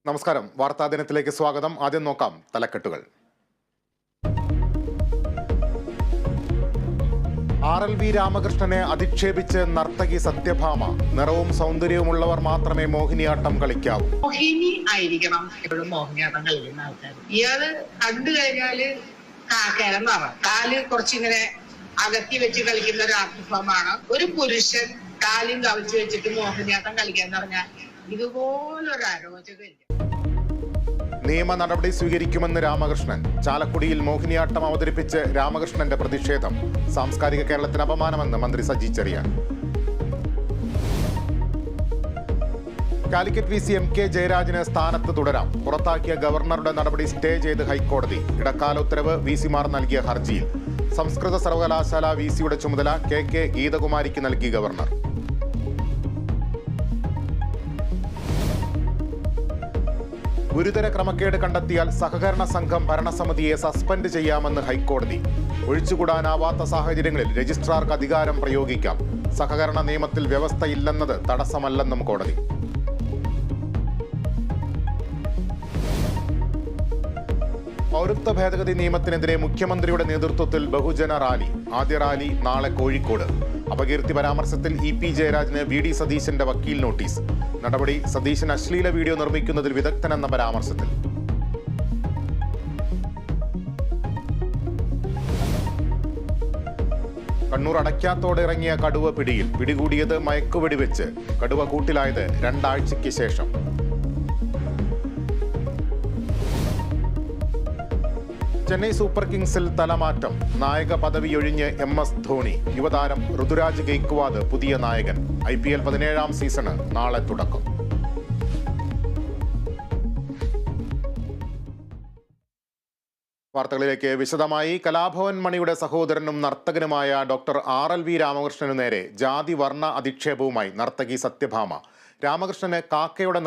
നമസ്കാരം, വാർത്താ ദിനത്തിലേക്ക് സ്വാഗതം. ആദ്യം നോക്കാം തലക്കെട്ടുകൾ. RLV രാമകൃഷ്ണനെ അധിക്ഷേപിച്ച് നർത്തകി സത്യഭാമ. നിറവും സൗന്ദര്യവുമുള്ളവർ മാത്രമേ മോഹിനിയാട്ടം കളിക്കാവൂ. മോഹിനി ആയിരിക്കണം എപ്പോഴും മോഹിനിയാട്ടം കളിക്കുന്ന ആൾക്കാർ. ഇയാള് കണ്ടു കഴിഞ്ഞാല് കാക്കേരം നിറം, കാല് കുറച്ചിങ്ങനെ അകത്തി വെച്ച് കളിക്കുന്ന ഒരു ആർട്ട് ഫോമാണ്. ഒരു പുരുഷൻ കാലും കവിച്ച് വെച്ചിട്ട് മോഹിനിയാട്ടം കളിക്കാന്ന് പറഞ്ഞാൽ ഇതുപോലൊരു അരോചകമില്ല. നിയമ നടപടി സ്വീകരിക്കുമെന്ന് രാമകൃഷ്ണൻ. ചാലക്കുടിയിൽ മോഹിനിയാട്ടം അവതരിപ്പിച്ച് രാമകൃഷ്ണന്റെ പ്രതിഷേധം. സാംസ്കാരിക കേരളത്തിന് അപമാനമെന്ന് മന്ത്രി സജി ചെറിയാൻ. കാലിക്കറ്റ് VC MK ജയരാജന് സ്ഥാനത്ത് തുടരാം. പുറത്താക്കിയ ഗവർണറുടെ നടപടി സ്റ്റേ ചെയ്ത് ഹൈക്കോടതി. ഇടക്കാല ഉത്തരവ് VC-മാർ നൽകിയ ഹർജിയിൽ. സംസ്കൃത സർവകലാശാല VC-യുടെ ചുമതല KK ഗീതകുമാരിക്ക് നൽകി ഗവർണർ. ഗുരുതര ക്രമക്കേട് കണ്ടെത്തിയാൽ സഹകരണ സംഘം ഭരണസമിതിയെ സസ്പെൻഡ് ചെയ്യാമെന്ന് ഹൈക്കോടതി. ഒഴിച്ചുകൂടാനാവാത്ത സാഹചര്യങ്ങളിൽ രജിസ്ട്രാർക്ക് അധികാരം പ്രയോഗിക്കാം. സഹകരണ നിയമത്തിൽ വ്യവസ്ഥയില്ലെന്നത് തടസ്സമല്ലെന്നും കോടതി. പൗരത്വ ഭേദഗതി നിയമത്തിനെതിരെ മുഖ്യമന്ത്രിയുടെ നേതൃത്വത്തിൽ ബഹുജന റാലി. ആദ്യ റാലി നാളെ കോഴിക്കോട്. അപകീർത്തി പരാമർശത്തിൽ EP ജയരാജന് VD സതീശന്റെ വക്കീൽ നോട്ടീസ്. നടപടി സതീശൻ അശ്ലീല വീഡിയോ നിർമ്മിക്കുന്നതിൽ വിദഗ്ധനെന്ന പരാമർശത്തിൽ. കണ്ണൂർ അടയ്ക്കാത്തോടെ ഇറങ്ങിയ കടുവ പിടിയിൽ. പിടികൂടിയത് മയക്കുവെടിവെച്ച്. കടുവ കൂട്ടിലായത് 2 ആഴ്ചയ്ക്ക് ശേഷം. ചെന്നൈ സൂപ്പർ കിങ്സിൽ തലമാറ്റം. നായക പദവിയൊഴിഞ്ഞ് MS ധോണി. യുവതാരം ഋതുരാജ് ഗെയ്ക്വാദ് പുതിയ നായകൻ. IPL 17-ാം സീസണ് നാളെ തുടക്കം. വാർത്തകളിലേക്ക് വിശദമായി. കലാഭവൻ മണിയുടെ സഹോദരനും നർത്തകനുമായ ഡോക്ടർ RLV രാമകൃഷ്ണനു നേരെ ജാതി വർണ്ണ അധിക്ഷേപവുമായി നർത്തകി സത്യഭാമ. രാമകൃഷ്ണന് കാക്കയുടെ